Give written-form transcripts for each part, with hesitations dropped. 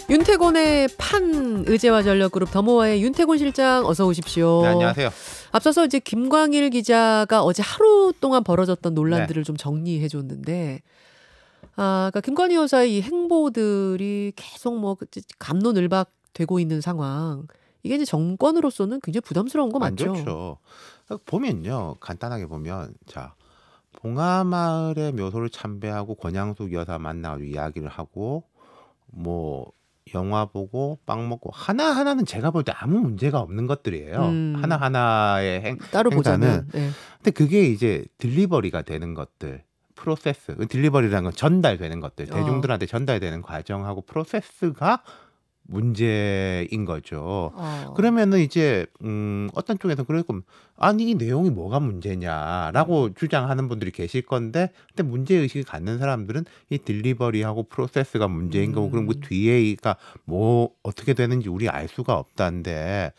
윤태곤의 판 의제와 전력그룹 더모아의 윤태곤 실장 어서 오십시오. 네, 안녕하세요. 앞서서 이제 김광일 기자가 어제 하루 동안 벌어졌던 논란들을 좀 정리해 줬는데, 그러니까 김건희 여사의 이 행보들이 계속 뭐 갑론을박되고 있는 상황. 이게 이제 정권으로서는 굉장히 부담스러운 거 맞죠? 안 좋죠. 보면요, 간단하게 보면 자, 봉하마을의 묘소를 참배하고 권양숙 여사 만나가지고 이야기를 하고 뭐 영화 보고 빵 먹고 하나하나는 제가 볼 때 아무 문제가 없는 것들이에요. 하나하나의 따로 행사는. 보자면. 네. 근데 그게 이제 딜리버리가 되는 것들, 프로세스, 딜리버리라는 건 전달되는 것들, 대중들한테 전달되는 과정하고 프로세스가 문제인 거죠. 그러면은 이제 어떤 쪽에서 그럴 거면 아니 이 내용이 뭐가 문제냐라고 주장하는 분들이 계실 건데, 근데 문제 의식을 갖는 사람들은 이 딜리버리하고 프로세스가 문제인 거고, 그럼 그 뒤에가 뭐 어떻게 되는지 우리 알 수가 없다는데,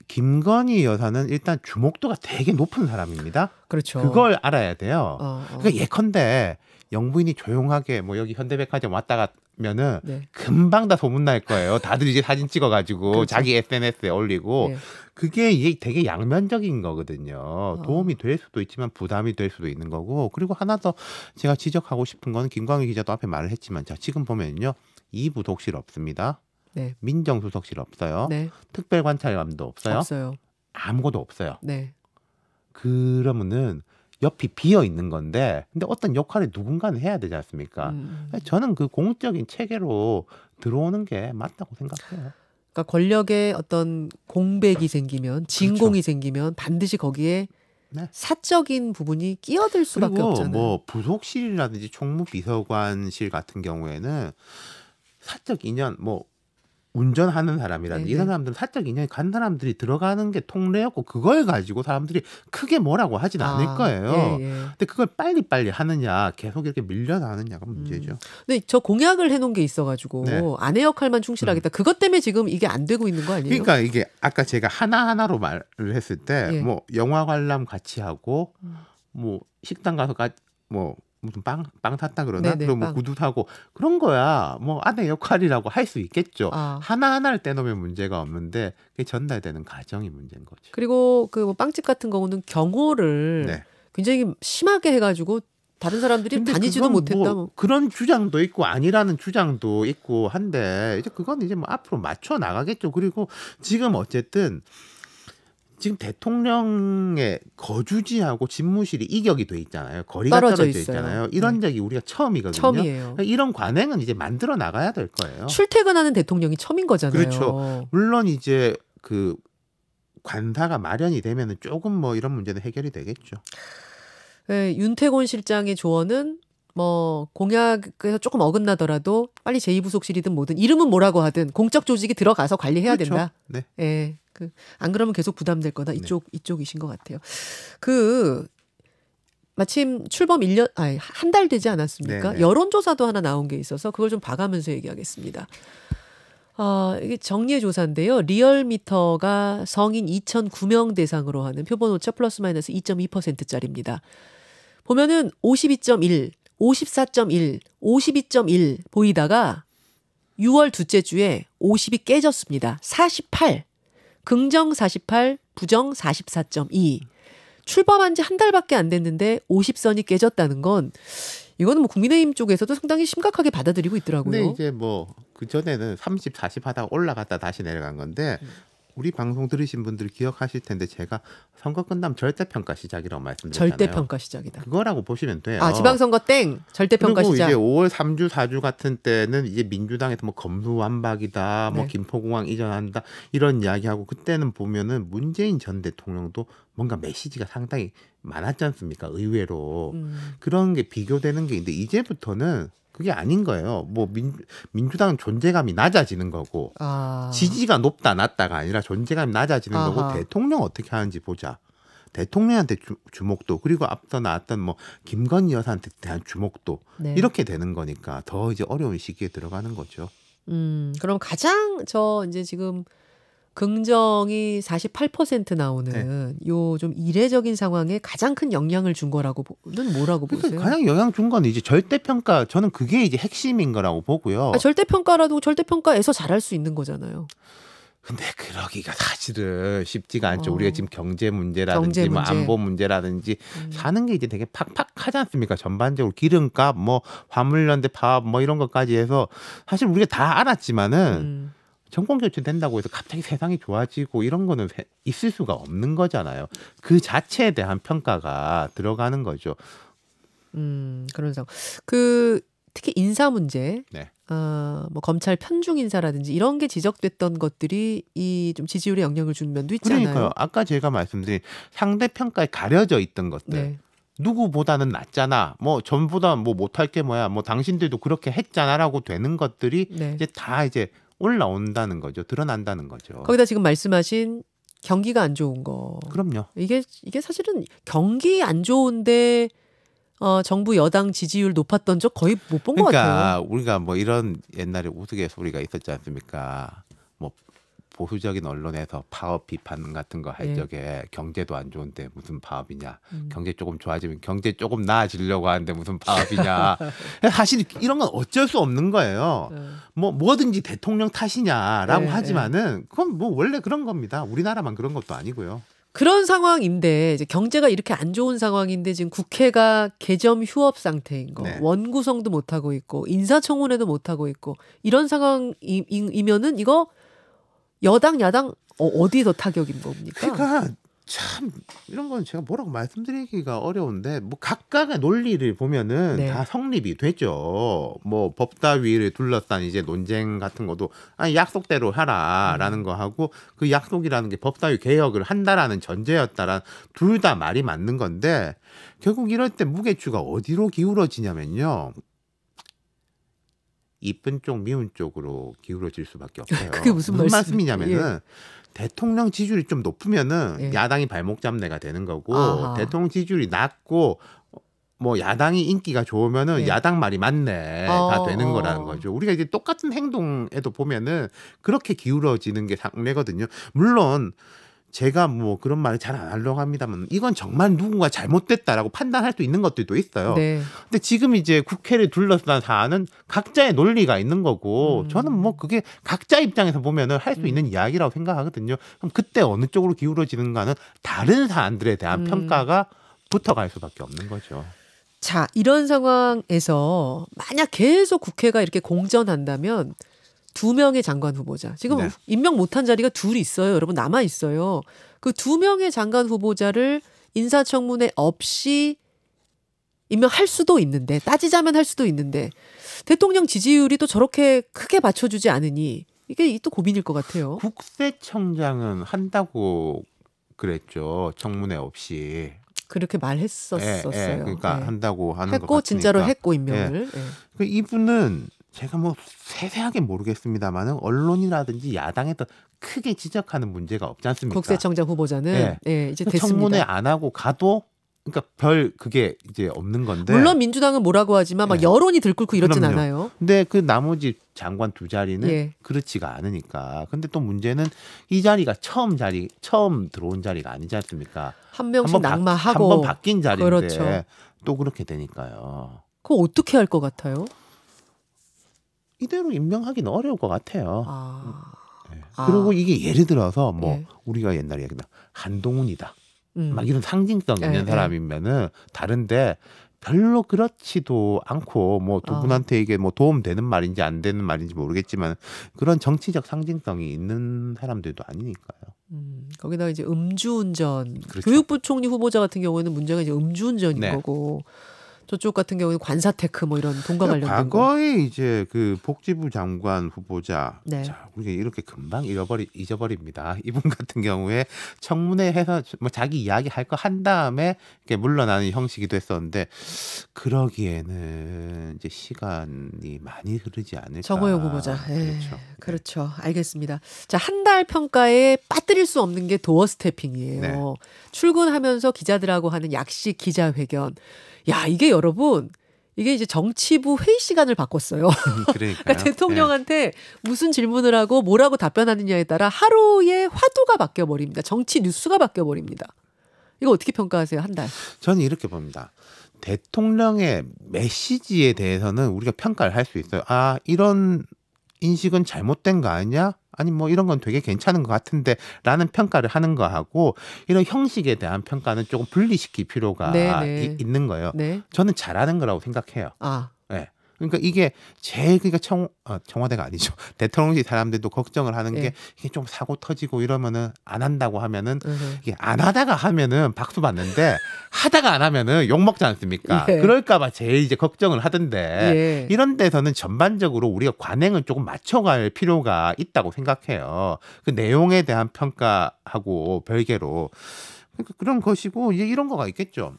김건희 여사는 일단 주목도가 되게 높은 사람입니다. 그렇죠. 그걸 알아야 돼요. 그러니까 예컨대 영부인이 조용하게 뭐 여기 현대백화점 왔다 가면은 네. 금방 다 소문날 거예요. 다들 이제 사진 찍어가지고 그렇죠. 자기 SNS에 올리고. 네. 그게 이게 되게 양면적인 거거든요. 도움이 될 수도 있지만 부담이 될 수도 있는 거고. 그리고 하나 더 제가 지적하고 싶은 거는 김광일 기자도 앞에 말을 했지만, 자, 지금 보면요, 이 부속실 없습니다. 네. 민정수석실 없어요. 네. 특별관찰관도 없어요. 없어요. 아무것도 없어요. 네. 그러면은 옆이 비어 있는 건데, 근데 어떤 역할을 누군가는 해야 되지 않습니까? 저는 그 공적인 체계로 들어오는 게 맞다고 생각해요. 그러니까 권력의 어떤 공백이 생기면, 진공이 그렇죠. 생기면 반드시 거기에 네. 사적인 부분이 끼어들 수밖에 그리고 없잖아요. 뭐 부속실이라든지 총무비서관실 같은 경우에는 사적 인연, 뭐 운전하는 사람이라든지 네네. 이런 사람들은 사적 인연이 간 사람들이 들어가는 게 통례였고, 그걸 가지고 사람들이 크게 뭐라고 하진 않을 거예요. 예, 예. 근데 그걸 빨리빨리 하느냐, 계속 이렇게 밀려나느냐가 문제죠. 근데 저 공약을 해놓은 게 있어가지고 네. 아내 역할만 충실하겠다. 그것 때문에 지금 이게 안 되고 있는 거 아니에요? 그러니까 이게 아까 제가 하나하나로 말을 했을 때, 예. 뭐 영화 관람 같이 하고, 뭐 식당 가서 뭐 무슨 빵 샀다 그러나? 네네, 그리고 뭐 빵. 구두 사고, 그런 거야 뭐 아내 역할이라고 할 수 있겠죠. 하나하나를 떼놓으면 문제가 없는데 그게 전달되는 과정이 문제인 거죠. 그리고 그 뭐 빵집 같은 경우는 경호를 네. 굉장히 심하게 해가지고 다른 사람들이 근데 다니지도 그건 못했다. 뭐 그런 주장도 있고 아니라는 주장도 있고 한데, 이제 그건 이제 뭐 앞으로 맞춰 나가겠죠. 그리고 지금 어쨌든 지금 대통령의 거주지하고 집무실이 이격이 돼 있잖아요. 거리가 떨어져 있잖아요. 이런 적이 우리가 처음이거든요. 처음이에요. 그러니까 이런 관행은 이제 만들어 나가야 될 거예요. 출퇴근하는 대통령이 처음인 거잖아요. 그렇죠. 물론 이제 그 관사가 마련이 되면은 조금 뭐 이런 문제는 해결이 되겠죠. 네, 윤태곤 실장의 조언은 뭐 공약에서 조금 어긋나더라도 빨리 제2부속실이든 뭐든 이름은 뭐라고 하든 공적 조직이 들어가서 관리해야 그렇죠. 된다. 네. 예. 안 그러면 계속 부담될 거다. 네. 이쪽이신 것 같아요. 마침 출범 1년, 한 달 되지 않았습니까? 네네. 여론조사도 하나 나온 게 있어서 그걸 좀 봐가면서 얘기하겠습니다. 이게 정리의 조사인데요. 리얼미터가 성인 2,009명 대상으로 하는 표본 오차 플러스 마이너스 2.2%짜리입니다. 보면은 52.1, 54.1, 52.1 보이다가 6월 둘째 주에 50이 깨졌습니다. 48. 긍정 48, 부정 44.2. 출범한 지 한 달밖에 안 됐는데 50선이 깨졌다는 건, 이거는 뭐 국민의힘 쪽에서도 상당히 심각하게 받아들이고 있더라고요. 근데 이제 뭐 그전에는 30, 40 하다가 올라갔다 다시 내려간 건데, 우리 방송 들으신 분들 기억하실 텐데 제가 선거 끝나면 절대평가 시작이라고 말씀드렸잖아요. 절대평가 시작이다. 그거라고 보시면 돼요. 지방선거 땡 절대평가 그리고 시작. 이제 5월 3주 4주 같은 때는 이제 민주당에서 뭐 검수완박이다, 뭐 네. 김포공항 이전한다 이런 이야기하고, 그때는 보면은 문재인 전 대통령도 뭔가 메시지가 상당히 많았지 않습니까? 의외로 그런 게 비교되는 게 있는데, 이제부터는 그게 아닌 거예요. 뭐 민주당은 존재감이 낮아지는 거고, 지지가 높다 낮다가 아니라 존재감이 낮아지는 거고, 대통령 어떻게 하는지 보자. 대통령한테 주목도, 그리고 앞서 나왔던 뭐 김건희 여사한테 대한 주목도, 네. 이렇게 되는 거니까 더 이제 어려운 시기에 들어가는 거죠. 그럼 가장 이제 지금 긍정이 48% 나오는 요 좀 이례적인 상황에 가장 큰 영향을 준 거라고는 뭐라고 보세요? 가장 영향 준 건 이제 절대평가, 저는 그게 이제 핵심인 거라고 보고요. 절대평가라도 절대평가에서 잘할 수 있는 거잖아요. 근데 그러기가 사실은 쉽지가 않죠. 어. 우리가 지금 경제 문제라든지 뭐 안보 문제라든지 사는 게 이제 되게 팍팍하지 않습니까? 전반적으로 기름값, 뭐 화물연대 파업 뭐 이런 것까지 해서 사실 우리가 다 알았지만은 정권 교체된다고 해서 갑자기 세상이 좋아지고 이런 거는 있을 수가 없는 거잖아요. 그 자체에 대한 평가가 들어가는 거죠. 그런 상황. 특히 인사 문제. 네. 뭐 검찰 편중 인사라든지 이런 게 지적됐던 것들이 이 좀 지지율에 영향을 준 면도 있잖아요. 그러니까요. 아까 제가 말씀드린 상대 평가에 가려져 있던 것들. 네. 누구보다는 낫잖아. 뭐 전보다 뭐 못할 게 뭐야. 뭐 당신들도 그렇게 했잖아라고 되는 것들이 네. 이제 다 이제 올라온다는 거죠. 드러난다는 거죠. 거기다 지금 말씀하신 경기가 안 좋은 거. 그럼요. 이게 사실은 경기 안 좋은데 정부 여당 지지율 높았던 적 거의 못 본 것 그러니까 같아요. 우리가 뭐 이런 옛날에 우스갯소리가 있었지 않습니까? 뭐 보수적인 언론에서 파업 비판 같은 거 할 네. 적에 경제도 안 좋은데 무슨 파업이냐. 경제 조금 좋아지면 경제 조금 나아지려고 하는데 무슨 파업이냐. 사실 이런 건 어쩔 수 없는 거예요. 뭐 뭐든지 대통령 탓이냐라고 네, 하지만은 그건 뭐 원래 그런 겁니다. 우리나라만 그런 것도 아니고요. 그런 상황인데 이제 경제가 이렇게 안 좋은 상황인데 지금 국회가 개점 휴업 상태인 거, 네. 원구성도 못 하고 있고 인사청문회도 못 하고 있고 이런 상황이면은 이거 여당 야당 어디에 더 타격인 겁니까? 그러니까 참 이런 건 제가 뭐라고 말씀드리기가 어려운데 뭐 각각의 논리를 보면은 네. 다 성립이 되죠. 뭐 법다위를 둘러싼 이제 논쟁 같은 것도 아니 약속대로 하라라는 거 하고 그 약속이라는 게 법다위 개혁을 한다라는 전제였다란 둘 다 말이 맞는 건데 결국 이럴 때 무게추가 어디로 기울어지냐면요. 이쁜 쪽 미운 쪽으로 기울어질 수밖에 없어요. 그게 무슨 말씀이냐면은 대통령 지지율이 좀 높으면은 예. 야당이 발목 잡내가 되는 거고 아하. 대통령 지지율이 낮고 뭐 야당이 인기가 좋으면은 예. 야당 말이 맞네가 되는 거라는 거죠. 우리가 이제 똑같은 행동에도 보면은 그렇게 기울어지는 게 상례거든요. 물론 제가 뭐 그런 말을 잘 안 하려고 합니다만 이건 정말 누군가 잘못됐다라고 판단할 수 있는 것들도 있어요. 네. 근데 지금 이제 국회를 둘러싼 사안은 각자의 논리가 있는 거고 저는 뭐 그게 각자 입장에서 보면은 할 수 있는 이야기라고 생각하거든요. 그럼 그때 어느 쪽으로 기울어지는가는 다른 사안들에 대한 평가가 붙어갈 수밖에 없는 거죠. 자, 이런 상황에서 만약 계속 국회가 이렇게 공전한다면 2명의 장관 후보자. 지금 네. 임명 못한 자리가 둘이 있어요. 여러분 남아 있어요. 그 2명의 장관 후보자를 인사청문회 없이 임명할 수도 있는데 따지자면 할 수도 있는데 대통령 지지율이 또 저렇게 크게 받쳐주지 않으니 이게 또 고민일 것 같아요. 국세청장은 한다고 그랬죠. 청문회 없이. 그렇게 말했었어요. 그러니까 네. 한다고 하는 것 했고 같으니까. 진짜로 했고 임명을. 네. 그 이분은 제가 뭐 세세하게 모르겠습니다만은 언론이라든지 야당에서 크게 지적하는 문제가 없지 않습니까? 국세청장 후보자는 이제 됐습니다. 청문회 안 하고 가도 그러니까 별 그게 이제 없는 건데. 물론 민주당은 뭐라고 하지만 막 여론이 들끓고 이러진 그럼요. 않아요. 근데 그 나머지 장관 두 자리는 예. 그렇지가 않으니까. 근데 또 문제는 이 자리가 처음 들어온 자리가 아니지 않습니까? 한 명씩 낙마하고 한번 바뀐 자리인데 그렇죠. 또 그렇게 되니까요. 그거 어떻게 할 것 같아요? 이대로 임명하기는 어려울 것 같아요. 그리고 이게 예를 들어서 뭐 우리가 옛날에 얘기했던 한동훈이다. 막 이런 상징성 있는 사람이면은 다른데 별로 그렇지도 않고 뭐 두 분한테 이게 뭐 도움되는 말인지 안 되는 말인지 모르겠지만 그런 정치적 상징성이 있는 사람들도 아니니까요. 거기다가 이제 음주운전, 그렇죠. 교육부 총리 후보자 같은 경우에는 문제가 이제 음주운전인 네. 거고 저쪽 같은 경우는 관사테크 뭐 이런 돈과 관련된 거. 과거에 이제 그 복지부 장관 후보자, 네. 자 우리가 이렇게 금방 잊어버립니다. 이분 같은 경우에 청문회해서 뭐 자기 이야기 할 거 한 다음에 이렇게 물러나는 형식이도 했었는데 그러기에는 이제 시간이 많이 흐르지 않을까. 정호영 후보자. 그렇죠. 알겠습니다. 자, 한 달 평가에 빠뜨릴 수 없는 게 도어 스태핑이에요. 출근하면서 기자들하고 하는 약식 기자회견. 야, 이게 여러분 이게 이제 정치부 회의 시간을 바꿨어요. 그러니까 대통령한테 무슨 질문을 하고 뭐라고 답변하느냐에 따라 하루의 화두가 바뀌어버립니다. 정치 뉴스가 바뀌어버립니다. 이거 어떻게 평가하세요? 한 달. 저는 이렇게 봅니다. 대통령의 메시지에 대해서는 우리가 평가를 할 수 있어요. 아, 이런 인식은 잘못된 거 아니야? 아니 뭐 이런 건 되게 괜찮은 것 같은데 라는 평가를 하는 거하고 이런 형식에 대한 평가는 조금 분리시킬 필요가 있는 거예요. 네. 저는 잘하는 거라고 생각해요. 아. 네. 그러니까 이게 제일 그러니까 청와대가 아니죠. 대통령실 사람들도 걱정을 하는 게 이게 좀 사고 터지고 이러면은 안 한다고 하면은 이게 안 하다가 하면은 박수 받는데 하다가 안 하면은 욕 먹지 않습니까? 그럴까봐 제일 이제 걱정을 하던데 이런 데서는 전반적으로 우리가 관행을 조금 맞춰갈 필요가 있다고 생각해요. 그 내용에 대한 평가하고 별개로 그러니까 그런 것이고 이제 이런 거가 있겠죠.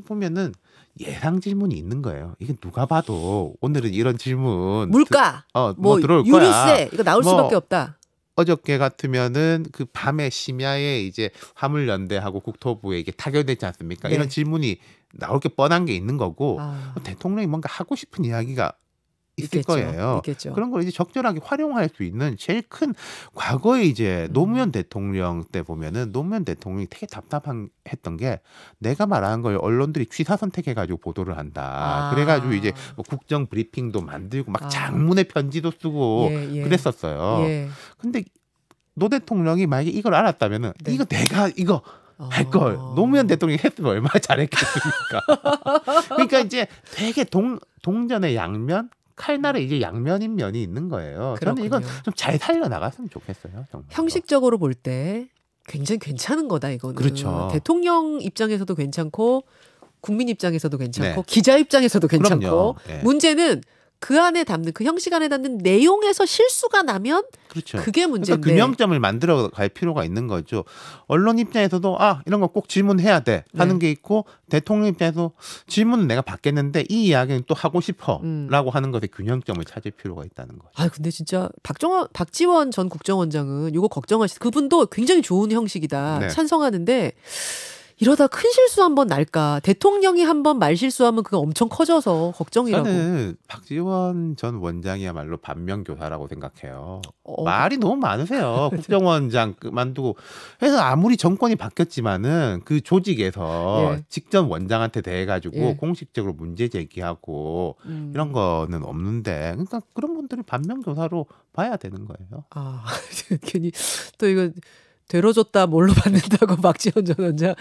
보면은. 예상 질문이 있는 거예요. 이게 누가 봐도 오늘은 이런 질문 물가 뭐 들어올 유류세 거야. 이거 나올 수밖에 없다. 어저께 같으면은 그 밤에 심야에 이제 화물연대하고 국토부에 이게 타결되지 않습니까? 이런 질문이 나올 게 뻔한 게 있는 거고 대통령이 뭔가 하고 싶은 이야기가 있을 거예요. 있겠죠. 그런 걸 이제 적절하게 활용할 수 있는 제일 큰 과거에 이제 노무현 대통령 때 보면은 노무현 대통령이 되게 답답했던 게 내가 말하는 걸 언론들이 취사 선택해가지고 보도를 한다. 그래가지고 이제 뭐 국정 브리핑도 만들고 막 장문의 편지도 쓰고 그랬었어요. 근데 노 대통령이 만약에 이걸 알았다면은 이거 내가 이거 할 걸 노무현 대통령이 했으면 얼마나 잘했겠습니까? 그러니까 이제 되게 동전의 양면 칼날에 이제 양면인 면이 있는 거예요. 그렇군요. 저는 이건 좀 잘 살려나갔으면 좋겠어요. 정말. 형식적으로 볼 때 굉장히 괜찮은 거다 이거는. 그렇죠. 대통령 입장에서도 괜찮고 국민 입장에서도 괜찮고 기자 입장에서도 괜찮고 문제는 그 안에 담는 그 형식 안에 담는 내용에서 실수가 나면 그게 문제인데. 그러니까 균형점을 만들어 갈 필요가 있는 거죠. 언론 입장에서도 이런 거 꼭 질문해야 돼 하는 게 있고 대통령 입장에서 질문은 내가 받겠는데 이 이야기는 또 하고 싶어라고 하는 것에 균형점을 찾을 필요가 있다는 거죠. 근데 진짜 박지원 전 국정원장은 이거 그분도 굉장히 좋은 형식이다 찬성하는데 이러다 큰 실수 한번 날까. 대통령이 한번 말 실수하면 그거 엄청 커져서 걱정이라고. 저는 박지원 전 원장이야말로 반면교사라고 생각해요. 말이 너무 많으세요. 국정원장 그만두고 해서 아무리 정권이 바뀌었지만은 그 조직에서 직전 원장한테 대해가지고 공식적으로 문제 제기하고 이런 거는 없는데 그러니까 그런 분들을 반면교사로 봐야 되는 거예요. 괜히 또 이거 되러줬다 뭘로 받는다고 박지원 전 원장.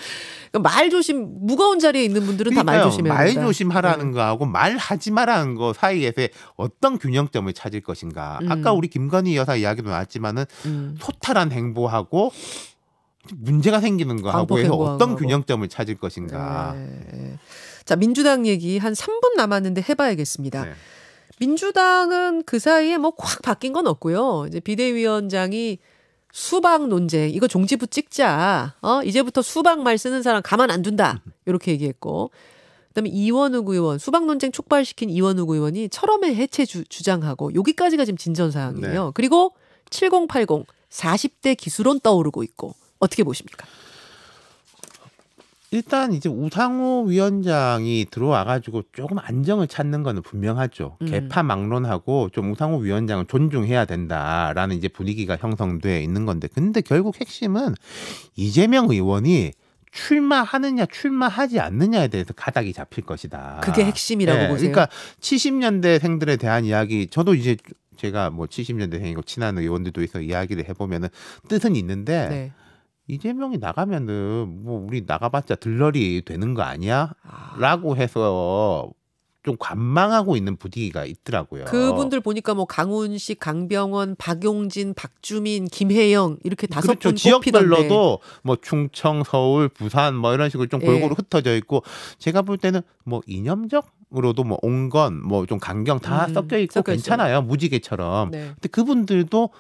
그러니까 말 조심 무거운 자리에 있는 분들은 다 말 조심해야 된다. 말 조심하라는 거하고 말하지 말라는 거 사이에서 어떤 균형점을 찾을 것인가. 아까 우리 김건희 여사 이야기도 나왔지만은 소탈한 행보하고 문제가 생기는 거하고 해서 어떤 균형점을 찾을 것인가. 자, 민주당 얘기 한 3분 남았는데 해봐야겠습니다. 민주당은 그 사이에 뭐 확 바뀐 건 없고요. 이제 비대위원장이 수박 논쟁 이거 종지부 찍자. 이제부터 수박 말 쓰는 사람 가만 안 둔다. 이렇게 얘기했고 그다음에 이원욱 의원 수박 논쟁 촉발시킨 이원욱 의원이 철험의 해체 주장하고 여기까지가 지금 진전사항이에요. 그리고 7080 40대 기술론 떠오르고 있고 어떻게 보십니까? 일단 이제 우상호 위원장이 들어와가지고 조금 안정을 찾는 거는 분명하죠. 개파 막론하고 좀 우상호 위원장을 존중해야 된다라는 이제 분위기가 형성돼 있는 건데, 근데 결국 핵심은 이재명 의원이 출마하느냐 출마하지 않느냐에 대해서 가닥이 잡힐 것이다. 그게 핵심이라고 보세요. 그러니까 70년대생들에 대한 이야기, 저도 이제 제가 뭐 70년대생이고 친한 의원들도 있어 이야기를 해보면은 뜻은 있는데. 이재명이 나가면은 뭐 우리 나가봤자 들러리 되는 거 아니야? 라고 해서 좀 관망하고 있는 분위기가 있더라고요. 그분들 보니까 뭐 강훈식, 강병원, 박용진, 박주민, 김혜영 이렇게 5분 뽑히던데. 지역별로도 뭐 충청, 서울, 부산 뭐 이런 식으로 좀 골고루 흩어져 있고, 제가 볼 때는 뭐 이념적으로도 뭐 온건 뭐 좀 강경 다 섞여 있고 괜찮아요. 무지개처럼. 근데 그분들도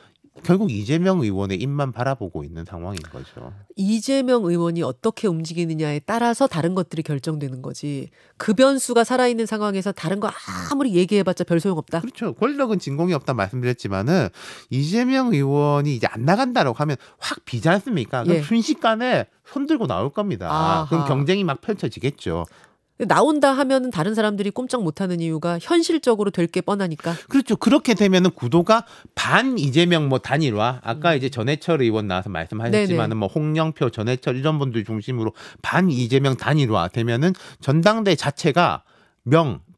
결국 이재명 의원의 입만 바라보고 있는 상황인 거죠. 이재명 의원이 어떻게 움직이느냐에 따라서 다른 것들이 결정되는 거지. 그 변수가 살아있는 상황에서 다른 거 아무리 얘기해봤자 별 소용없다. 그렇죠. 권력은 진공이 없다 말씀드렸지만은 이재명 의원이 이제 안 나간다라고 하면 확 비지 않습니까? 그럼 순식간에 손 들고 나올 겁니다. 그럼 경쟁이 막 펼쳐지겠죠. 나온다 하면은 다른 사람들이 꼼짝 못하는 이유가 현실적으로 될 게 뻔하니까. 그렇죠. 그렇게 되면은 구도가 반 이재명 뭐 단일화. 아까 이제 전해철 의원 나와서 말씀하셨지만은 뭐 홍영표, 전해철 이런 분들 중심으로 반 이재명 단일화 되면은 전당대 자체가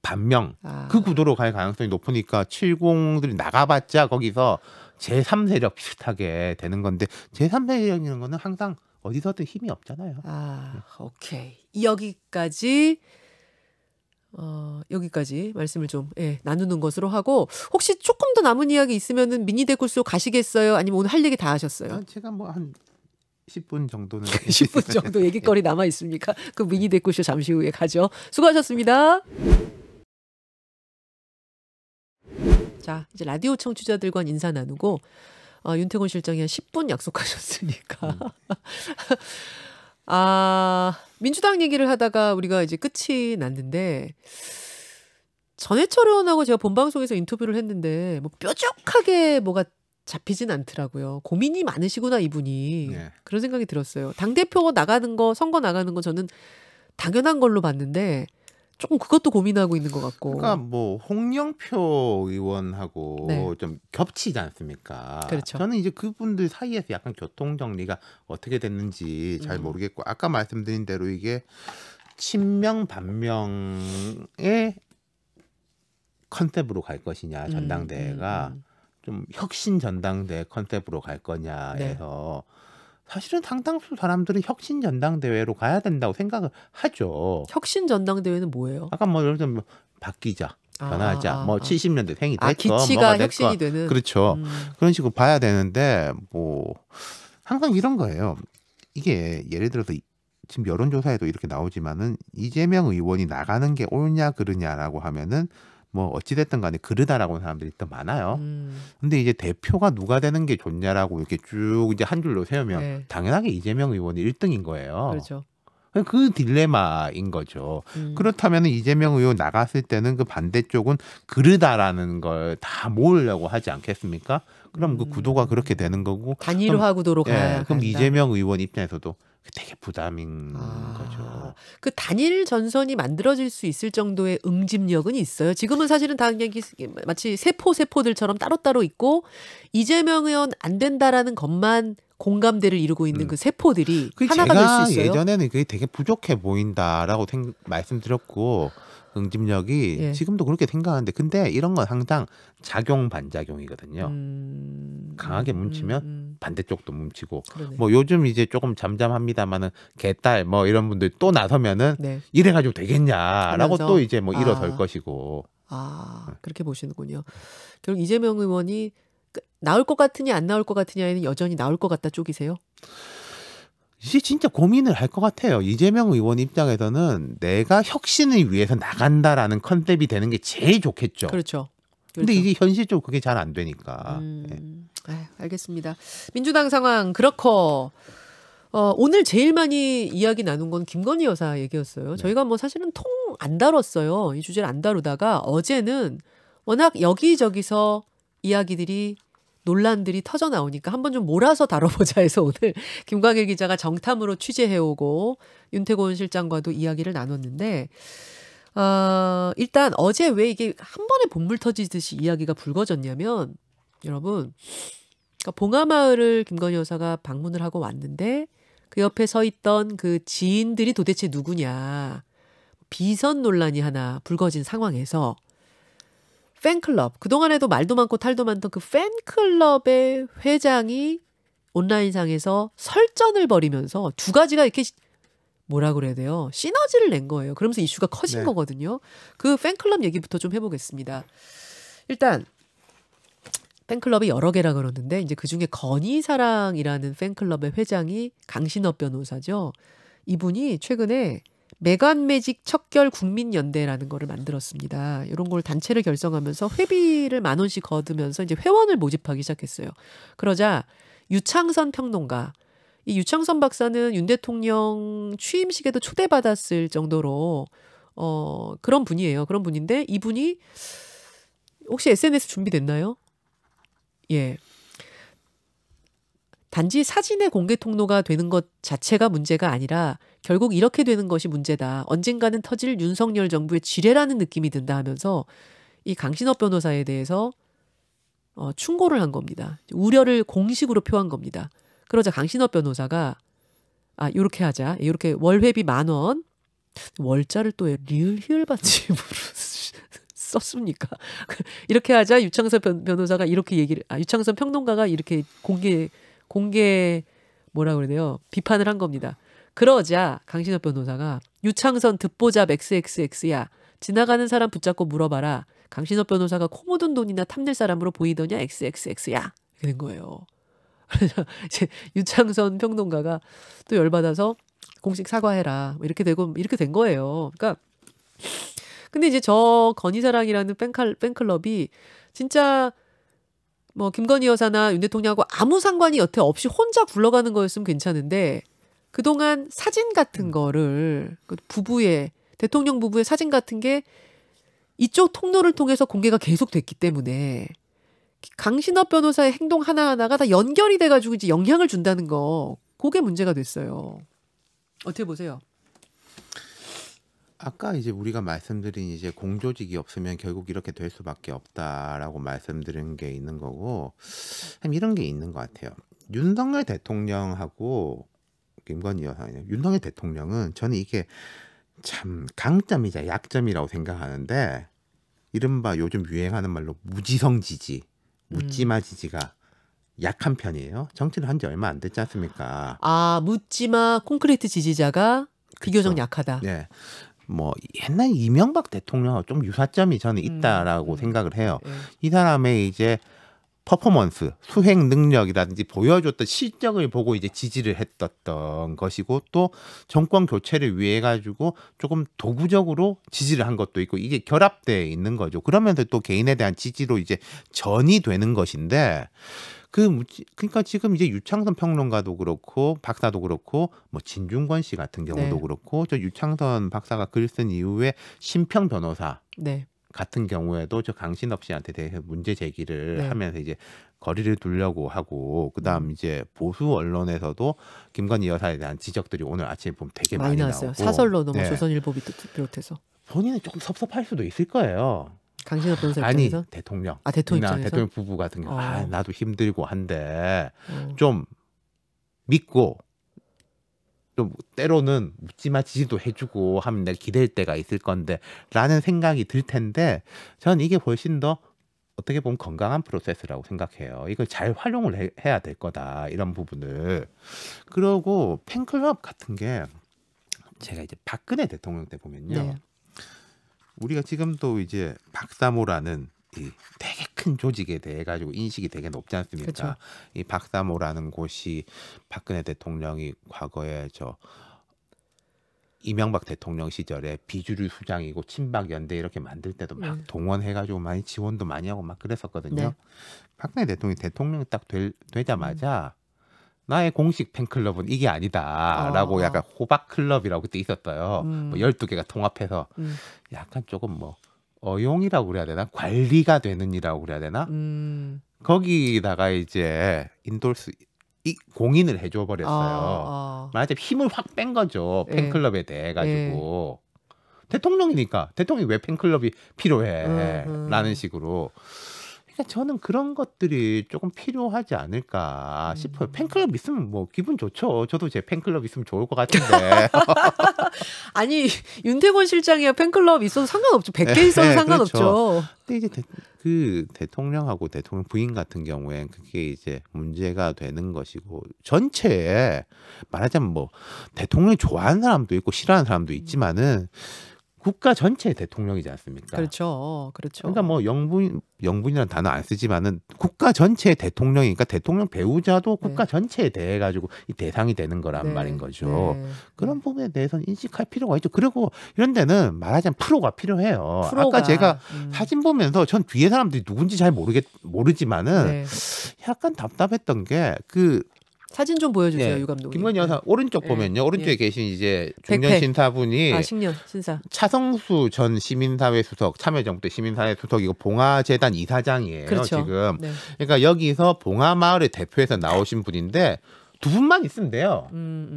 반명 그 구도로 갈 가능성이 높으니까 70들이 나가봤자 거기서 제3세력 비슷하게 되는 건데 제3세력이라는 거는 항상 어디서든 힘이 없잖아요. 오케이. 여기까지 말씀을 좀 나누는 것으로 하고, 혹시 조금 더 남은 이야기 있으면은 미니 댓글쇼 가시겠어요? 아니면 오늘 할 얘기 다 하셨어요? 제가 뭐 한 10분 정도는 10분 정도 얘기거리 남아 있습니까? 그 미니 댓글쇼 잠시 후에 가죠. 수고하셨습니다. 자, 이제 라디오 청취자들과 인사 나누고 윤태곤 실장이 한 10분 약속하셨으니까 민주당 얘기를 하다가 우리가 이제 끝이 났는데, 전해철 의원하고 제가 본방송에서 인터뷰를 했는데 뭐 뾰족하게 뭐가 잡히진 않더라고요. 고민이 많으시구나 이분이. 네. 그런 생각이 들었어요. 당대표 나가는 거, 선거 나가는 거 저는 당연한 걸로 봤는데 조금 그것도 고민하고 있는 것 같고. 그러니까 뭐 홍영표 의원하고 네. 좀 겹치지 않습니까? 그렇죠. 저는 이제 그분들 사이에서 약간 교통 정리가 어떻게 됐는지 잘 모르겠고, 아까 말씀드린 대로 이게 친명 반명의 컨셉으로 갈 것이냐, 전당대회가 좀 혁신 전당대회 컨셉으로 갈 거냐 해서 사실은 상당수 사람들은 혁신 전당대회로 가야 된다고 생각을 하죠. 혁신 전당대회는 뭐예요? 아까 뭐 예를 들면 바뀌자, 변하자, 뭐 70년대 생이 됐건 기치가 뭐가 혁신이 됐건 되는. 그렇죠. 그런 식으로 봐야 되는데 뭐 항상 이런 거예요. 이게 예를 들어서 지금 여론조사에도 이렇게 나오지만은 이재명 의원이 나가는 게 옳냐 그르냐라고 하면은 뭐 어찌됐든 간에 그르다라고 하는 사람들이 더 많아요. 근데 이제 대표가 누가 되는 게 좋냐라고 이렇게 쭉 이제 한 줄로 세우면 당연하게 이재명 의원이 1등인 거예요. 그렇죠. 그 딜레마인 거죠. 그렇다면 이재명 의원 나갔을 때는 그 반대쪽은 그르다라는 걸 다 모으려고 하지 않겠습니까? 그럼 그 구도가 그렇게 되는 거고. 단일화 구도로 가야 그럼 한다. 이재명 의원 입장에서도 되게 부담인 거죠. 그 단일 전선이 만들어질 수 있을 정도의 응집력은 있어요. 지금은 사실은 다 그냥 마치 세포들처럼 따로따로 있고, 이재명 의원 안 된다라는 것만 공감대를 이루고 있는 그 세포들이 하나가 될 수 있어요. 예전에는 그게 되게 부족해 보인다라고 말씀드렸고, 응집력이 지금도 그렇게 생각하는데, 근데 이런 건 항상 작용 반작용이거든요. 강하게 뭉치면 반대쪽도 뭉치고. 그러네. 뭐 요즘 이제 조금 잠잠합니다만은 개딸 뭐 이런 분들 또 나서면은 이래가지고 되겠냐라고 또 이제 뭐 일어설 것이고. 그렇게 보시는군요. 결국 이재명 의원이 나올 것 같으냐 안 나올 것 같으냐에는 여전히 나올 것 같다 쪽이세요? 이제 진짜 고민을 할 것 같아요. 이재명 의원 입장에서는 내가 혁신을 위해서 나간다라는 컨셉이 되는 게 제일 좋겠죠. 그렇죠. 근데 이게 현실적으로 그게 잘 안 되니까. 알겠습니다. 민주당 상황 그렇고, 오늘 제일 많이 이야기 나눈 건 김건희 여사 얘기였어요. 저희가 뭐 사실은 통 안 다뤘어요. 이 주제를 안 다루다가 어제는 워낙 여기저기서 이야기들이, 논란들이 터져 나오니까 한번 좀 몰아서 다뤄보자 해서 오늘 김광일 기자가 정탐으로 취재해오고 윤태곤 실장과도 이야기를 나눴는데, 일단 어제 왜 이게 한 번에 본물 터지듯이 이야기가 불거졌냐면, 여러분, 그러니까 봉하마을을 김건희 여사가 방문을 하고 왔는데 그 옆에 서 있던 그 지인들이 도대체 누구냐, 비선 논란이 하나 불거진 상황에서 팬클럽, 그동안에도 말도 많고 탈도 많던 그 팬클럽의 회장이 온라인상에서 설전을 벌이면서 두 가지가 이렇게 뭐라 그래야 돼요? 시너지를 낸 거예요. 그러면서 이슈가 커진 거거든요. 그 팬클럽 얘기부터 좀 해보겠습니다. 일단 팬클럽이 여러 개라 그러는데, 이제 그중에 건희사랑이라는 팬클럽의 회장이 강신업 변호사죠. 이분이 최근에 메간매직 척결 국민연대라는 거를 만들었습니다. 이런 걸 단체를 결성하면서 회비를 10,000원씩 거두면서 이제 회원을 모집하기 시작했어요. 그러자 유창선 평론가, 이 유창선 박사는 윤 대통령 취임식에도 초대받았을 정도로 그런 분이에요. 그런 분인데, 이분이 혹시 SNS 준비됐나요? 예. 단지 사진의 공개 통로가 되는 것 자체가 문제가 아니라 결국 이렇게 되는 것이 문제다. 언젠가는 터질 윤석열 정부의 지뢰라는 느낌이 든다 하면서 이 강신업 변호사에 대해서 충고를 한 겁니다. 우려를 공식으로 표한 겁니다. 그러자 강신업 변호사가 요렇게 하자. 요렇게 월회비 10,000원. 월자를 또 리을 히을 받침으로 썼습니까? 이렇게 하자 유창선 변호사가 이렇게 유창선 평론가가 이렇게 공개 뭐라 그러네요. 비판을 한 겁니다. 그러자 강신업 변호사가 유창선 듣보잡 XXX야. 지나가는 사람 붙잡고 물어봐라. 강신업 변호사가 코 묻은 돈이나 탐낼 사람으로 보이더냐 XXX야. 이렇게 된 거예요. 그래서 이제 유창선 평론가가 또 열받아서 공식 사과해라. 이렇게 된 거예요. 그러니까 근데 이제 저 건희사랑이라는 팬클럽이 진짜 뭐 김건희 여사나 윤 대통령하고 아무 상관이 여태 없이 혼자 굴러가는 거였으면 괜찮은데 그동안 사진 같은 거를 대통령 부부의 사진 같은 게 이쪽 통로를 통해서 공개가 계속 됐기 때문에 강신업 변호사의 행동 하나하나가 다 연결이 돼가지고 이제 영향을 준다는 거 그게 문제가 됐어요. 어떻게 보세요? 아까 이제 우리가 말씀드린 이제 공조직이 없으면 결국 이렇게 될 수밖에 없다라고 말씀드린 게 있는 거고 참 이런 게 있는 것 같아요. 윤석열 대통령하고 김건희 여사, 윤석열 대통령은 저는 이게 참 강점이자 약점이라고 생각하는데 이른바 요즘 유행하는 말로 무지성 지지, 묻지마 지지가 약한 편이에요. 정치를 한 지 얼마 안 됐지 않습니까? 묻지마 콘크리트 지지자가 비교적 그쵸. 약하다. 네. 뭐 옛날 이명박 대통령하고 좀 유사점이 저는 있다라고 생각을 해요. 이 사람의 이제 퍼포먼스, 수행 능력이라든지 보여줬던 실적을 보고 이제 지지를 했었던 것이고 또 정권 교체를 위해 가지고 조금 도구적으로 지지를 한 것도 있고 이게 결합돼 있는 거죠. 그러면서 또 개인에 대한 지지로 이제 전이 되는 것인데 그러니까 지금 이제 유창선 평론가도 그렇고 박사도 그렇고 뭐 진중권 씨 같은 경우도 그렇고 저 유창선 박사가 글 쓴 이후에 심평 변호사 같은 경우에도 저 강신업 씨한테 대해서 문제 제기를 하면서 이제 거리를 두려고 하고 그다음 이제 보수 언론에서도 김건희 여사에 대한 지적들이 오늘 아침에 보면 되게 많이 나왔어요. 나오고 사설로는 조선일보 비롯해서 본인은 조금 섭섭할 수도 있을 거예요. 강신업 변호사 입장에서? 아니 대통령 입장에서? 대통령 부부 같은 경우 나도 힘들고 한데 좀 믿고 좀 때로는 묻지마 지지도 해주고 하면 내가 기댈 때가 있을 건데 라는 생각이 들 텐데 저는 이게 훨씬 더 어떻게 보면 건강한 프로세스라고 생각해요. 이걸 잘 활용을 해야 될 거다 이런 부분을. 그리고 팬클럽 같은 게 제가 이제 박근혜 대통령 때 보면요. 우리가 지금도 이제 박사모라는 이 되게 큰 조직에 대해 가지고 인식이 되게 높지 않습니까? 그쵸. 이 박사모라는 곳이 박근혜 대통령이 과거에 저 이명박 대통령 시절에 비주류 수장이고 친박연대 이렇게 만들 때도 막 동원해가지고 많이 지원도 많이 하고 막 그랬었거든요. 박근혜 대통령이 딱 되자마자 나의 공식 팬클럽은 이게 아니다라고 약간 호박 클럽이라고 그때 있었어요. 뭐 12개가 통합해서 약간 조금 뭐 어용이라고 그래야 되나? 관리가 되는 이라고 그래야 되나? 거기다가 이제 공인을 해줘 버렸어요. 말하자면 힘을 확 뺀 거죠. 팬클럽에 대해 가지고. 대통령이니까 대통령이 왜 팬클럽이 필요해? 라는 식으로. 그러니까 저는 그런 것들이 조금 필요하지 않을까 싶어요. 팬클럽 있으면 뭐 기분 좋죠. 저도 제 팬클럽 있으면 좋을 것 같은데. 아니 윤태권 실장이야 팬클럽 있어도 상관없죠. 100개 있어도 상관없죠. 그렇죠. 근데 이제 그 대통령하고 대통령 부인 같은 경우엔 그게 이제 문제가 되는 것이고 전체에 말하자면 뭐 대통령이 좋아하는 사람도 있고 싫어하는 사람도 있지만은 국가 전체의 대통령이지 않습니까? 그렇죠. 그러니까 뭐 영분이라는 단어 안 쓰지만은 국가 전체의 대통령이니까 대통령 배우자도 국가 전체에 대해 가지고 이 대상이 되는 거란 말인 거죠. 그런 부분에 대해서는 인식할 필요가 있죠. 그리고 이런 데는 말하자면 프로가 필요해요. 아까 제가 사진 보면서 전 뒤에 사람들이 누군지 잘 모르지만은 약간 답답했던 게 사진 좀 보여주세요, 예. 유 감독님. 김건희 여사 오른쪽 예. 보면요. 오른쪽에 예. 계신 이제 중년 백패. 신사분이 식년 신사. 차성수 전 시민사회 수석, 참여정부 시민사회 수석이고 봉화재단 이사장이에요. 그렇죠. 지금. 네. 그러니까 여기서 봉화마을의 대표에서 나오신 분인데 두 분만 있으면 돼요.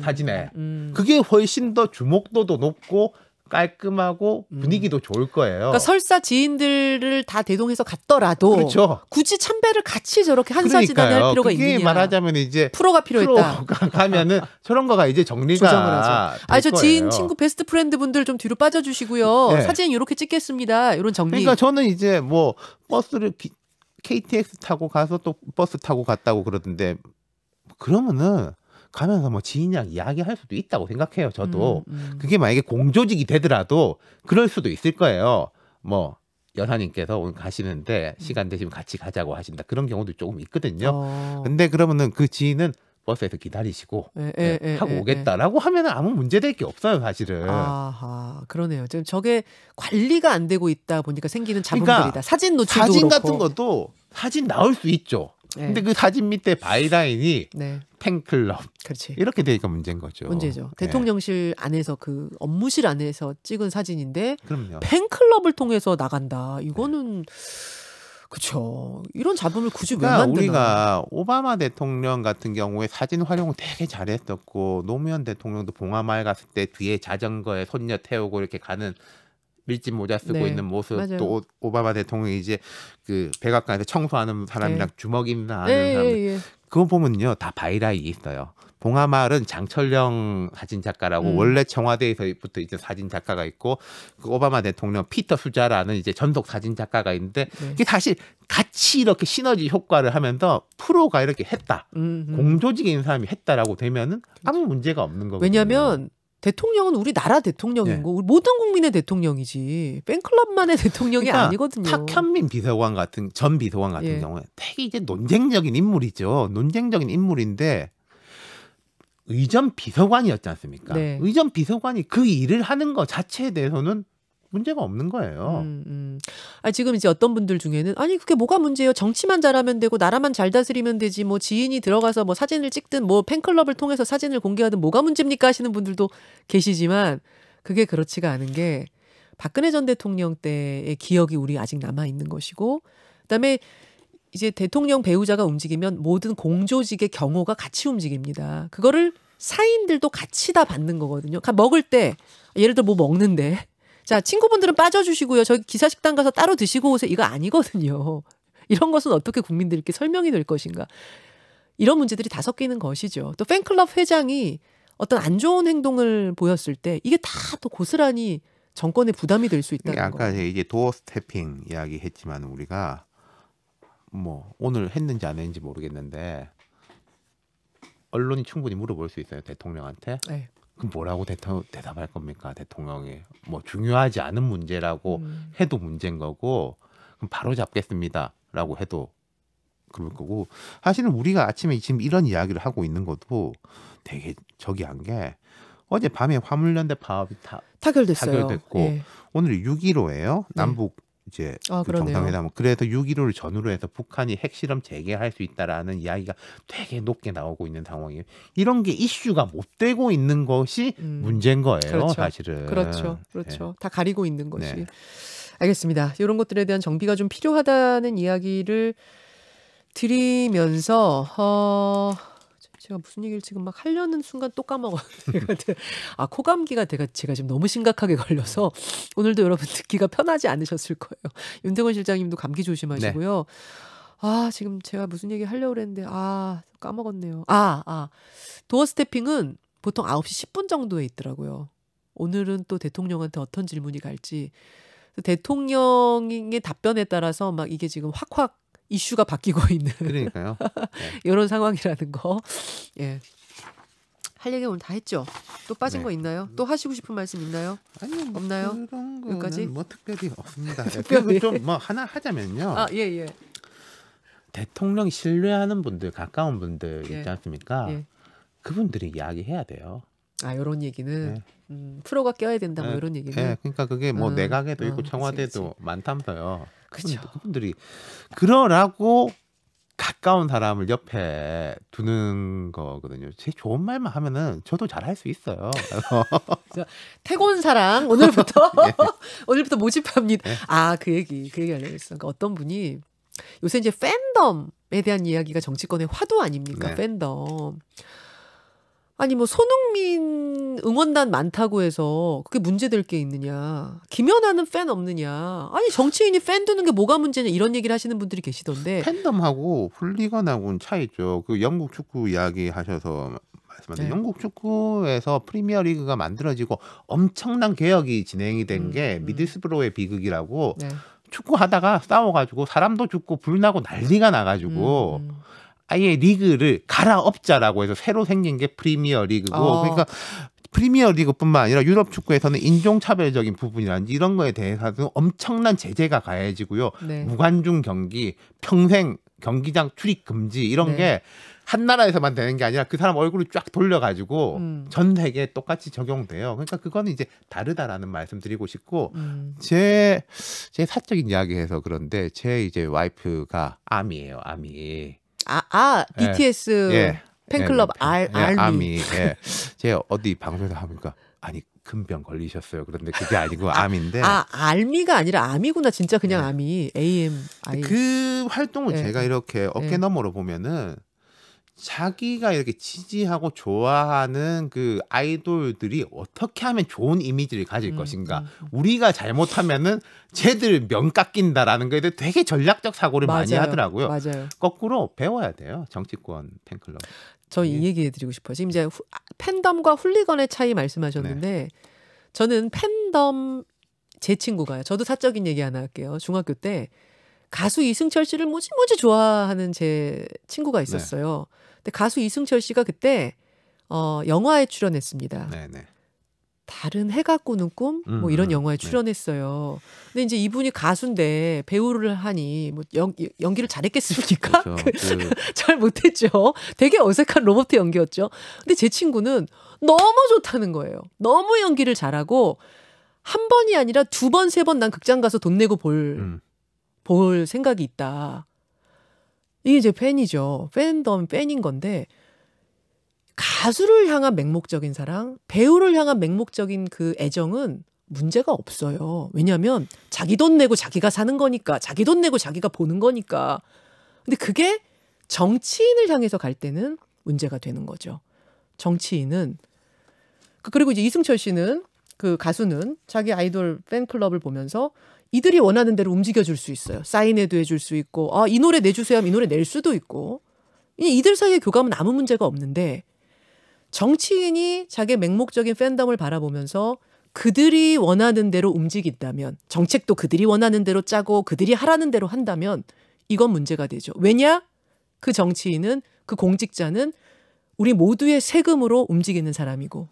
사진에. 그게 훨씬 더 주목도도 높고 깔끔하고 분위기도 좋을 거예요. 그러니까 설사 지인들을 다 대동해서 갔더라도 그렇죠. 굳이 참배를 같이 저렇게 한 사진단에 할 필요가 그게 있느냐. 말하자면 이제 프로가 필요했다. 프로가 가면은 저런 거가 이제 정리가 조정을 하죠. 될 저 거예요. 지인 친구 베스트 프렌드 분들 좀 뒤로 빠져주시고요. 네. 사진 이렇게 찍겠습니다. 이런 정리. 그러니까 저는 이제 뭐 버스를 KTX 타고 가서 또 버스 타고 갔다고 그러던데 그러면은 가면서 뭐 지인이랑 이야기할 수도 있다고 생각해요. 저도 그게 만약에 공조직이 되더라도 그럴 수도 있을 거예요. 뭐 여사님께서 오늘 가시는데 시간 되시면 같이 가자고 하신다. 그런 경우도 조금 있거든요. 근데 그러면은 그 지인은 버스에서 기다리시고 하고 오겠다라고 하면은 아무 문제될 게 없어요, 사실은. 아하, 그러네요. 지금 저게 관리가 안 되고 있다 보니까 생기는 그러니까 잡음들이다. 사진 노출도 사진 그렇고. 같은 것도 사진 나올 수 있죠. 네. 근데 그 사진 밑에 바이라인이 네. 팬클럽 그렇지. 이렇게 되니까 문제인 거죠. 문제죠. 네. 대통령실 안에서 그 업무실 안에서 찍은 사진인데 그럼요. 팬클럽을 통해서 나간다. 이거는 그렇죠. 이런 잡음을 굳이 왜 그러니까 만드나. 우리가 오바마 대통령 같은 경우에 사진 활용을 되게 잘했었고 노무현 대통령도 봉화마을 갔을 때 뒤에 자전거에 손녀 태우고 이렇게 가는 밀짚 모자 쓰고 네, 있는 모습 맞아요. 또 오바마 대통령이 이제 그 백악관에서 청소하는 사람이랑 네. 주먹 인사하는 네, 사람 예. 그거 보면요 다 바이라인이 있어요. 봉화마을은 장철영 사진 작가라고 원래 청와대에서부터 이제 사진 작가가 있고 그 오바마 대통령 피터 수자라는 이제 전속 사진 작가가 있는데 네. 이게 사실 같이 이렇게 시너지 효과를 하면서 프로가 이렇게 했다. 공조직에 있는 사람이 했다라고 되면은 아무 문제가 없는 거거든요. 왜냐하면 대통령은 우리나라 대통령인 거, 우리 모든 국민의 대통령이지 팬클럽만의 대통령이 그러니까 아니거든요. 탁현민 비서관 같은 전 비서관 같은 예. 경우에 되게 이제 논쟁적인 인물이죠. 논쟁적인 인물인데 의전 비서관이었지 않습니까? 네. 의전 비서관이 그 일을 하는 것 자체에 대해서는 문제가 없는 거예요. 지금 이제 어떤 분들 중에는 아니 그게 뭐가 문제예요? 정치만 잘하면 되고 나라만 잘 다스리면 되지. 뭐 지인이 들어가서 뭐 사진을 찍든 뭐 팬클럽을 통해서 사진을 공개하든 뭐가 문제입니까? 하시는 분들도 계시지만 그게 그렇지가 않은 게 박근혜 전 대통령 때의 기억이 우리 아직 남아 있는 것이고 그다음에 이제 대통령 배우자가 움직이면 모든 공조직의 경호가 같이 움직입니다. 그거를 사인들도 같이 다 받는 거거든요. 먹을 때 예를 들어 뭐 먹는데 자, 친구분들은 빠져주시고요. 저기 기사식당 가서 따로 드시고 오세요. 이거 아니거든요. 이런 것은 어떻게 국민들께 설명이 될 것인가. 이런 문제들이 다 섞이는 것이죠. 또 팬클럽 회장이 어떤 안 좋은 행동을 보였을 때 이게 다 또 고스란히 정권의 부담이 될 수 있다는 거. 아까 이제 도어 스태핑 이야기 했지만 우리가 뭐 오늘 했는지 안 했는지 모르겠는데 언론이 충분히 물어볼 수 있어요. 대통령한테. 네. 그럼 뭐라고 대답할 겁니까? 대통령이 뭐 중요하지 않은 문제라고 해도 문제인 거고 그럼 바로 잡겠습니다라고 해도 그럴 거고 사실은 우리가 아침에 지금 이런 이야기를 하고 있는 것도 되게 저기한 게 어제 밤에 화물연대 파업이 타결됐고 예. 오늘이 6.15예요. 남북 이제 그 정상회담. 그래서 6.15를 전후로 해서 북한이 핵실험 재개할 수 있다라는 이야기가 되게 높게 나오고 있는 상황이에요. 이런 게 이슈가 못 되고 있는 것이 문제인 거예요. 그렇죠. 사실은. 그렇죠. 네. 다 가리고 있는 것이. 네. 알겠습니다. 이런 것들에 대한 정비가 좀 필요하다는 이야기를 드리면서 제가 무슨 얘기를 지금 막 하려는 순간 또 까먹었어요. 코감기가 제가 지금 너무 심각하게 걸려서 오늘도 여러분 듣기가 편하지 않으셨을 거예요. 윤태권 실장님도 감기 조심하시고요. 네. 지금 제가 무슨 얘기 하려고 그랬는데 까먹었네요. 도어 스태핑은 보통 9시 10분 정도에 있더라고요. 오늘은 또 대통령한테 어떤 질문이 갈지 대통령의 답변에 따라서 막 이게 지금 확 이슈가 바뀌고 있는 그러니까요. 네. 이런 상황이라는 거. 예. 할 얘기 오늘 다 했죠. 또 빠진 거 있나요? 또 하시고 싶은 말씀 있나요? 아니요. 뭐 없나요? 그런 거는 여기까지? 뭐 특별히 없습니다. 특별히. 좀 뭐 하나 하자면요. 예. 대통령 신뢰하는 분들, 가까운 분들 예. 있지 않습니까? 예. 그분들이 이야기해야 돼요. 이런 얘기는 프로가 껴야 된다 뭐 이런 얘기는. 네, 그러니까 그게 뭐 내각에도 있고 청와대도 그치. 많다면서요. 그쵸. 그분들이 그러라고 가까운 사람을 옆에 두는 거거든요. 제 좋은 말만 하면은 저도 잘할 수 있어요. 태곤 사랑 오늘부터 예. 오늘부터 모집합니다. 예. 그 얘기 하려고 했어. 그러니까 어떤 분이 요새 이제 팬덤에 대한 이야기가 정치권의 화두 아닙니까? 네. 팬덤. 아니 뭐 손흥민 응원단 많다고 해서 그게 문제될 게 있느냐. 김연아는 팬 없느냐. 아니 정치인이 팬 두는 게 뭐가 문제냐 이런 얘기를 하시는 분들이 계시던데. 팬덤하고 훌리건하고는 차이죠. 그 영국 축구 이야기 하셔서 말씀하셨는데 네. 영국 축구에서 프리미어리그가 만들어지고 엄청난 개혁이 진행이 된 게 미들스브로의 비극이라고 네. 축구하다가 싸워가지고 사람도 죽고 불나고 난리가 나가지고 아예 리그를 갈아엎자라고 해서 새로 생긴 게 프리미어 리그고 그러니까 프리미어 리그뿐만 아니라 유럽 축구에서는 인종차별적인 부분이라든지 이런 거에 대해서도 엄청난 제재가 가해지고요. 네. 무관중 경기, 평생 경기장 출입 금지 이런 네. 게 한 나라에서만 되는 게 아니라 그 사람 얼굴을 쫙 돌려가지고 전 세계에 똑같이 적용돼요. 그러니까 그거는 이제 다르다라는 말씀 드리고 싶고 제 사적인 이야기해서 그런데 제 이제 와이프가 아미예요. 아미. BTS 예. 팬클럽 알미. 아미. 예. 제가 어디 방송에서 하니까 아니 큰 병 걸리셨어요. 그런데 그게 아니고 암인데. 알미가 아니라 아미구나. 진짜 그냥 아미. AMI. 그 활동을 네. 제가 이렇게 어깨너머로 보면은 자기가 이렇게 지지하고 좋아하는 그 아이돌들이 어떻게 하면 좋은 이미지를 가질 것인가. 우리가 잘못하면은 쟤들 명 깎인다라는 거에 대해 되게 전략적 사고를 많이 하더라고요. 맞아요. 거꾸로 배워야 돼요. 정치권 팬클럽. 저 이 얘기 해드리고 싶어요. 지금 이제 팬덤과 훌리건의 차이 말씀하셨는데 저는 팬덤 제 친구가요. 저도 사적인 얘기 하나 할게요. 중학교 때 가수 이승철 씨를 무지 좋아하는 제 친구가 있었어요. 근데 가수 이승철 씨가 그때 영화에 출연했습니다. 네네. 다른 해가 꾸는 꿈? 뭐 이런 영화에 출연했어요. 근데 이제 이분이 가수인데 배우를 하니 뭐 연기를 잘했겠습니까? 그렇죠. 잘 못했죠. 되게 어색한 로봇 연기였죠. 근데 제 친구는 너무 좋다는 거예요. 너무 연기를 잘하고 한 번이 아니라 두 번, 세 번 난 극장 가서 돈 내고 볼 생각이 있다. 이게 제 팬이죠. 팬덤 팬인 건데 가수를 향한 맹목적인 사랑, 배우를 향한 맹목적인 그 애정은 문제가 없어요. 왜냐하면 자기 돈 내고 자기가 사는 거니까, 자기 돈 내고 자기가 보는 거니까. 근데 그게 정치인을 향해서 갈 때는 문제가 되는 거죠. 정치인은. 그리고 이제 이승철 씨는 그 가수는 자기 아이돌 팬클럽을 보면서 이들이 원하는 대로 움직여줄 수 있어요. 사인회도 해줄 수 있고 이 노래 내주세요 하면 이 노래 낼 수도 있고 이들 사이의 교감은 아무 문제가 없는데 정치인이 자기의 맹목적인 팬덤을 바라보면서 그들이 원하는 대로 움직인다면 정책도 그들이 원하는 대로 짜고 그들이 하라는 대로 한다면 이건 문제가 되죠. 왜냐? 그 정치인은 그 공직자는 우리 모두의 세금으로 움직이는 사람이고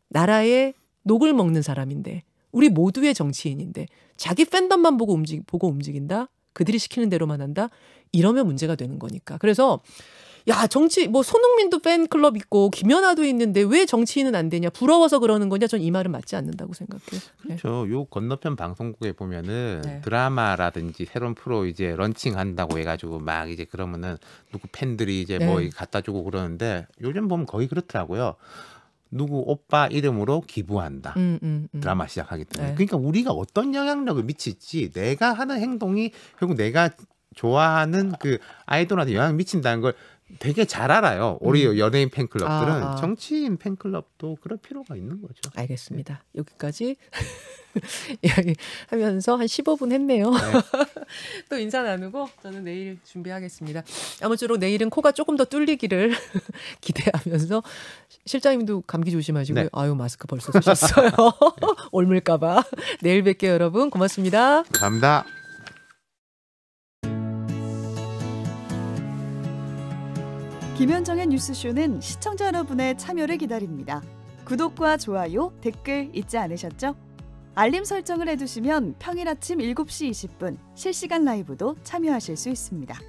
나라의 녹을 먹는 사람인데 우리 모두의 정치인인데 자기 팬덤만 보고 움직인다? 그들이 시키는 대로만 한다? 이러면 문제가 되는 거니까. 그래서 야 정치 뭐 손흥민도 팬클럽 있고 김연아도 있는데 왜 정치인은 안 되냐? 부러워서 그러는 거냐? 전 이 말은 맞지 않는다고 생각해요. 그렇죠. 요 건너편 방송국에 보면은 드라마라든지 새로운 프로 이제 런칭한다고 해가지고 막 이제 그러면은 누구 팬들이 이제 뭐 갖다 주고 그러는데 요즘 보면 거의 그렇더라고요. 누구 오빠 이름으로 기부한다. 드라마 시작하기 때문에. 그러니까 우리가 어떤 영향력을 미칠지 내가 하는 행동이 결국 내가 좋아하는 그 아이돌한테 영향을 미친다는 걸 되게 잘 알아요. 우리 연예인 팬클럽들은. 정치인 팬클럽도 그럴 필요가 있는 거죠. 알겠습니다. 여기까지 이야기하면서 한 15분 했네요. 또 인사 나누고 저는 내일 준비하겠습니다. 아무쪼록 내일은 코가 조금 더 뚫리기를 기대하면서 실장님도 감기 조심하시고요. 아유 마스크 벌써 쓰셨어요. 옮을까 봐. 내일 뵐게요 여러분. 고맙습니다. 감사합니다. 김현정의 뉴스쇼는 시청자 여러분의 참여를 기다립니다. 구독과 좋아요, 댓글 잊지 않으셨죠? 알림 설정을 해두시면 평일 아침 7시 20분 실시간 라이브도 참여하실 수 있습니다.